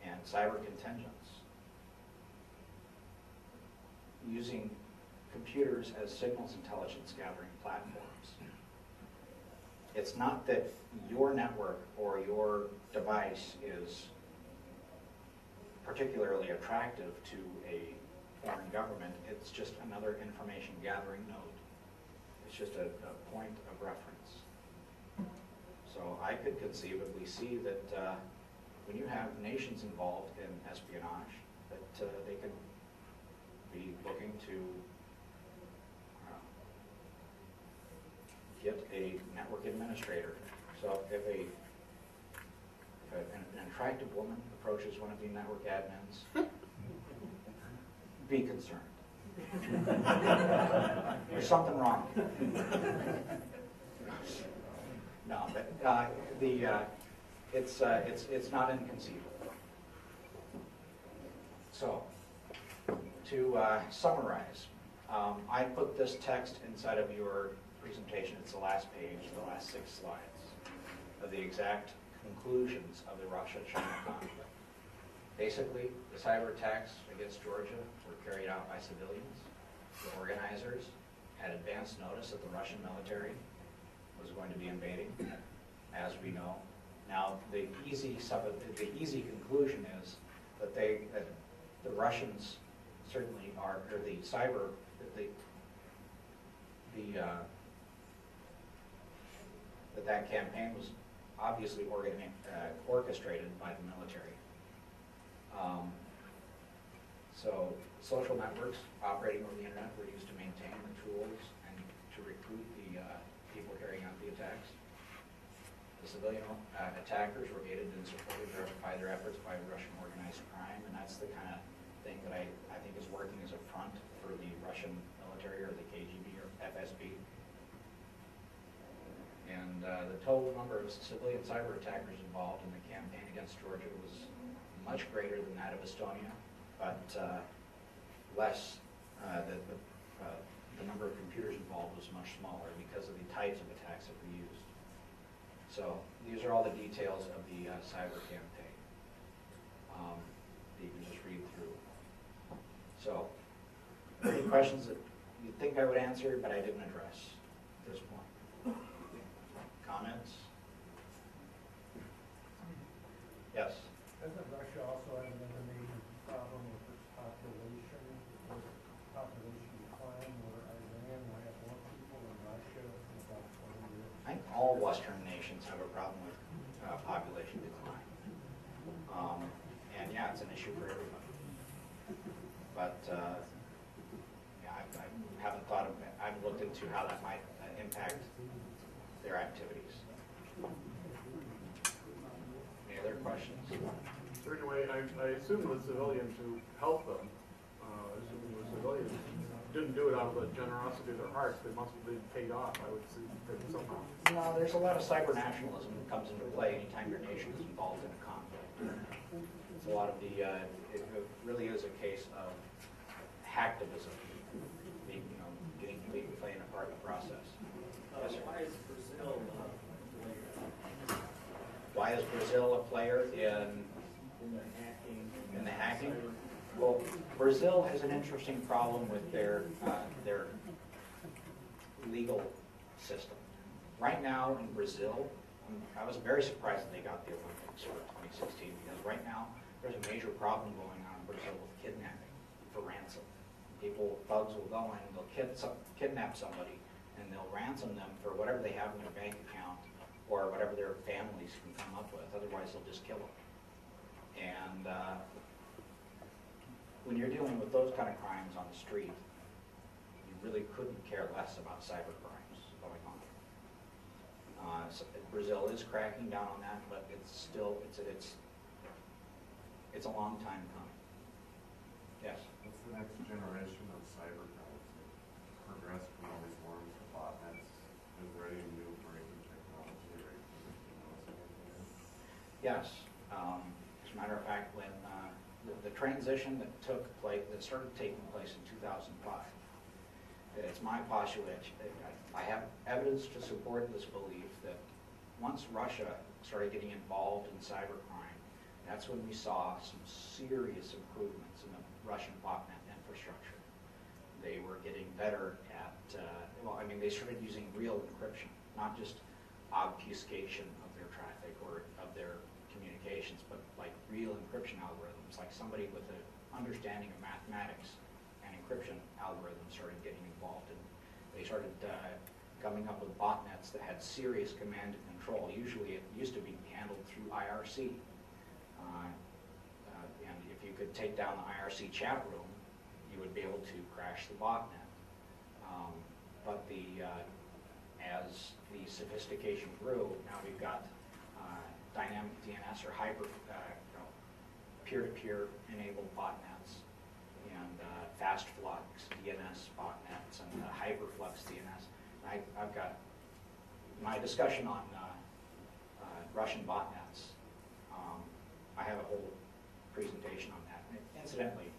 [SPEAKER 1] and cyber contingents, using computers as signals intelligence gathering platforms. It's not that your network or your device is particularly attractive to a foreign government, it's just another information gathering node. It's just a point of reference. So I could conceivably see that when you have nations involved in espionage, that they could be looking to get a network administrator. So if an attractive woman approaches one of the network admins, be concerned. There's something wrong. No, but it's not inconceivable. So, to summarize, I put this text inside of your presentation. It's the last page, the last 6 slides, of the exact conclusions of the Russia-China conflict. Basically, the cyber attacks against Georgia were carried out by civilians. The organizers had advance notice that the Russian military was going to be invading, as we know. Now, the easy conclusion is that the Russians certainly are, or the cyber, that campaign was obviously orchestrated by the military. So social networks operating over the internet were used to maintain the tools and to recruit the people carrying out the attacks. The civilian attackers were aided and supported by their efforts by Russian organized crime, and that's the kind of thing that I think is working as a front for the Russian military, or the KGB or FSB. And the total number of civilian cyber attackers involved in the campaign against Georgia was much greater than that of Estonia, but less. The number of computers involved was much smaller because of the types of attacks that were used. So these are all the details of the cyber campaign that you can just read through. So, are there any questions that you'd think I would answer, but I didn't address at this point? Comments? Yes?
[SPEAKER 3] Doesn't Russia also have another major problem with its population decline, where Iran will have more people than Russia in about 20 years?
[SPEAKER 1] I think all Western nations have a problem with population decline. And yeah, it's an issue for everybody. But yeah, I haven't thought of it. I've looked into how that might impact their activities. Any other questions?
[SPEAKER 2] So anyway, I assume the civilians who helped them, assuming the civilians didn't do it out of the generosity of their hearts, they must have been paid off, I would say, somehow.
[SPEAKER 1] No, there's a lot of cyber nationalism that comes into play anytime your nation is involved in a conflict. It's a lot of the, it really is a case of hacktivism, playing a part in the process. Yes, sir.
[SPEAKER 4] Why is Brazil
[SPEAKER 1] Why is Brazil a player in the hacking? Well, Brazil has an interesting problem with their legal system. Right now in Brazil, I was very surprised that they got the Olympics for 2016, because right now there's a major problem going on in Brazil with kidnapping for ransom. Thugs will go in, they'll kidnap somebody, and they'll ransom them for whatever they have in their bank account or whatever their families can come up with. Otherwise, they'll just kill them. And when you're dealing with those kind of crimes on the street, you really couldn't care less about cyber crimes going on. Brazil is cracking down on that, but it's still, it's a long time coming. Yes?
[SPEAKER 4] What's the next generation of cyber crimes that progress from all these forms to botnets? Is there any new breaking technology or anything that you know something?
[SPEAKER 1] Yes. As a matter of fact, when the transition that started taking place in 2005, it's my postulation. I have evidence to support this belief that once Russia started getting involved in cybercrime, that's when we saw some serious improvements in the Russian botnet infrastructure. They were getting better at, they started using real encryption, not just obfuscation of their traffic or of their communications, but like real encryption algorithms, like somebody with an understanding of mathematics and encryption algorithms started getting involved, and they started coming up with botnets that had serious command and control. Usually it used to be handled through IRC. And if you could take down the IRC chat room, you would be able to crash the botnet. But as the sophistication grew, now we've got dynamic DNS or peer-to-peer enabled botnets, and fast flux DNS botnets, and hyperflux DNS. I've got my discussion on Russian botnets. I have a whole presentation on that. And incidentally,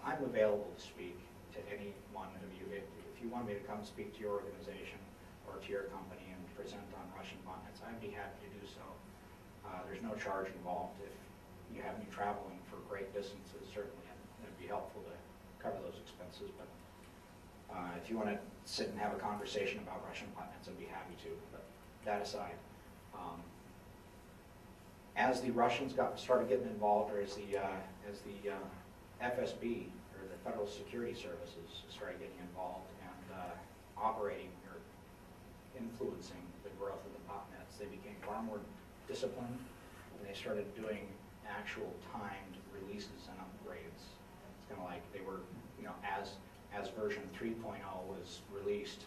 [SPEAKER 1] I'm available to speak to any one of you. If you want me to come speak to your organization or to your company and present on Russian botnets, I'd be happy to do so. There's no charge involved. If you have me traveling for great distances, certainly it'd be helpful to cover those expenses. But if you want to sit and have a conversation about Russian botnets, I'd be happy to. But that aside, as the Russians started getting involved, or as the FSB, or the Federal Security Services, started getting involved and operating or influencing the growth of the botnets, they became far more disciplined, and they started doing actual timed releases and upgrades. It's kind of like they were, as version 3.0 was released,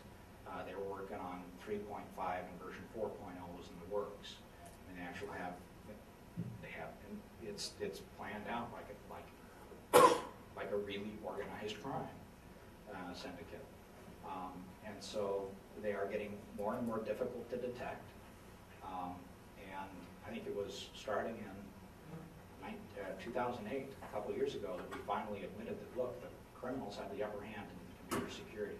[SPEAKER 1] they were working on 3.5, and version 4.0 was in the works. And they actually have, and it's planned out like a really organized crime syndicate. And so they are getting more and more difficult to detect. And I think it was starting in 2008, a couple of years ago, that we finally admitted that, look, the criminals have the upper hand in computer security.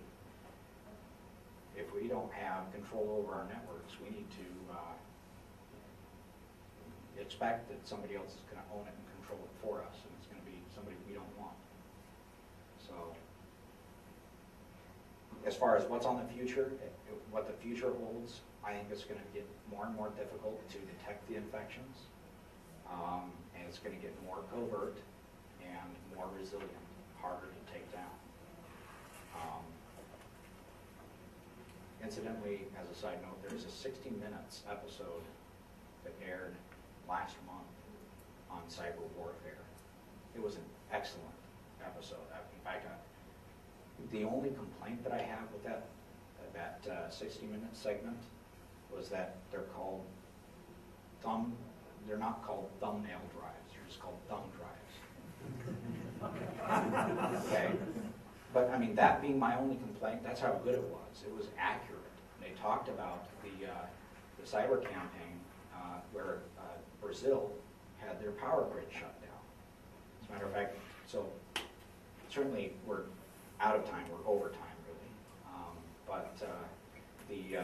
[SPEAKER 1] If we don't have control over our networks, we need to expect that somebody else is going to own it and control it for us, and it's going to be somebody we don't want. So, as far as what's on the future, what the future holds, I think it's going to get more and more difficult to detect the infections, and it's going to get more covert and more resilient, harder to take down. Incidentally, as a side note, there was a 60 Minutes episode that aired last month on CyberWarfare. It was an excellent episode. In fact, the only complaint that I have with that 60-minute segment was that they're not called thumbnail drives, they're just called thumb drives. Okay? But I mean, that being my only complaint, that's how good it was. It was accurate. They talked about the cyber campaign where Brazil had their power grid shut down. As a matter of fact, so certainly we're out of time, we're over time really. But the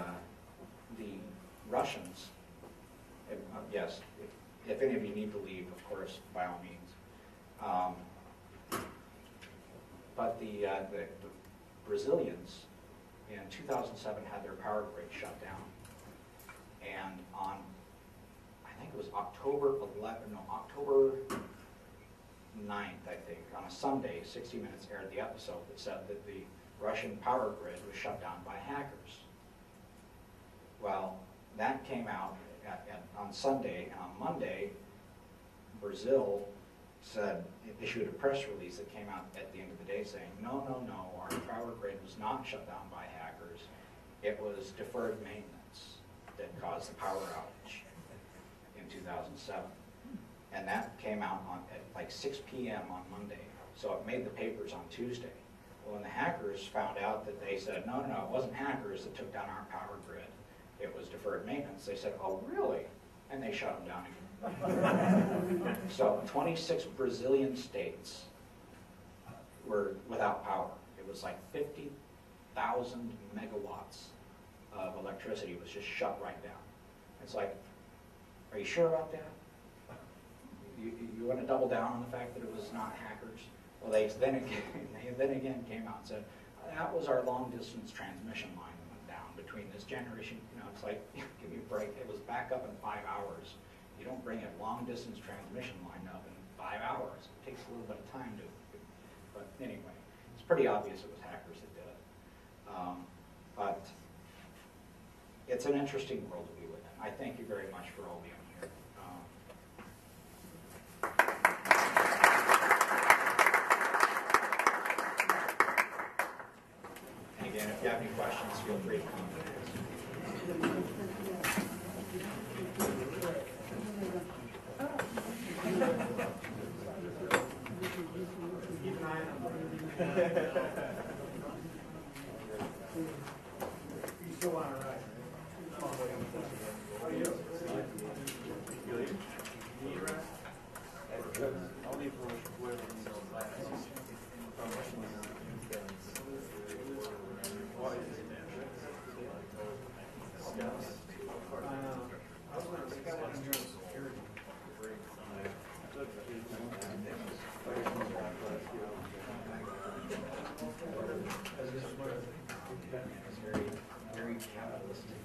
[SPEAKER 1] Russians, yes, if any of you need to leave, of course, by all means. But the Brazilians in 2007 had their power grid shut down. And on, I think it was October 9th, I think, on a Sunday, 60 Minutes aired the episode that said that the Russian power grid was shut down by hackers. Well, that came out on Sunday, and on Monday, Brazil issued a press release that came out at the end of the day saying, no, our power grid was not shut down by hackers. It was deferred maintenance that caused the power outage in 2007. And that came out at like 6 p.m. on Monday. So it made the papers on Tuesday. Well, when the hackers found out that they said, no, it wasn't hackers that took down our power grid. It was deferred maintenance. They said, oh, really? And they shut them down again. So 26 Brazilian states were without power. It was like 50,000 megawatts of electricity was just shut right down. It's like, are you sure about that? You want to double down on the fact that it was not hackers? Well, they then again came out and said, that was our long distance transmission line that went down between this generation. It's like, give me a break. It was back up in 5 hours. You don't bring a long distance transmission line up in 5 hours. It takes a little bit of time to, but anyway, it's pretty obvious it was hackers that did it. But it's an interesting world to be within. I thank you very much for all being here. And again, if you have any questions, feel free to come.
[SPEAKER 3] You still want to ride? How are you?
[SPEAKER 4] I'll leave whoever needs classes.
[SPEAKER 1] It's very capitalistic.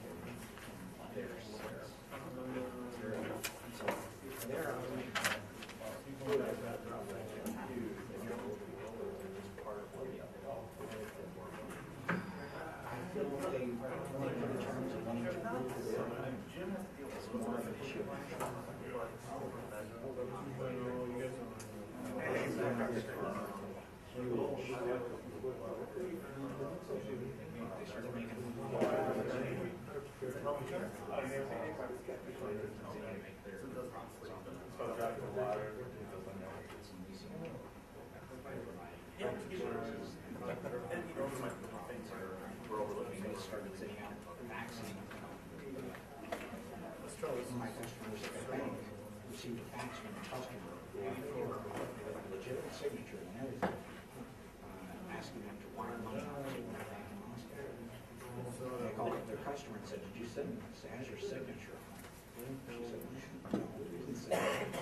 [SPEAKER 1] My customers at the bank received a fax from a customer with a legitimate signature and everything, asking them to wire money out to their bank in Moscow. They called up their customer and said, "Did you send this? It has your signature on it." She said, "No, we didn't send it."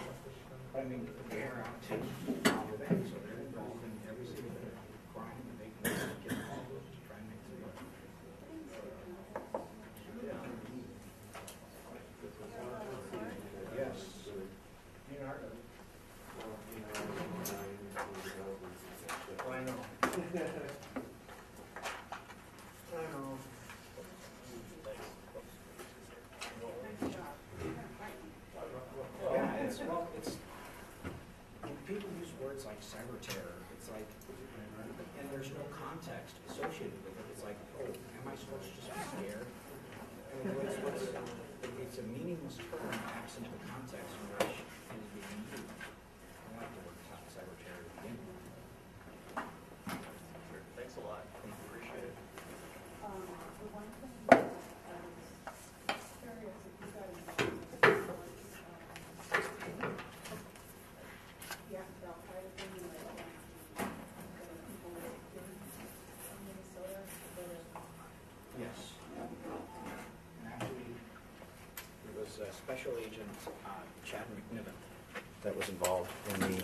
[SPEAKER 1] But I mean, they're out to rob the bank, so they're involved in every single crime that they can get involved with to try and make money. Yes.
[SPEAKER 3] I know. I know.
[SPEAKER 1] Yeah, it's when people use words like cyber terror, it's like, and there's no context associated with it. It's like, oh, am I supposed to just be scared? I mean, it's a meaningless term absent the context in which it is being used. I like the word cyber terror to begin with.
[SPEAKER 5] Thanks a lot. Appreciate it.
[SPEAKER 6] The one thing that I was curious if you guys Al-Qaeda thing, like people in Minnesota.
[SPEAKER 1] Yes. And actually, it was Special Agent Chad McNiven that was involved in the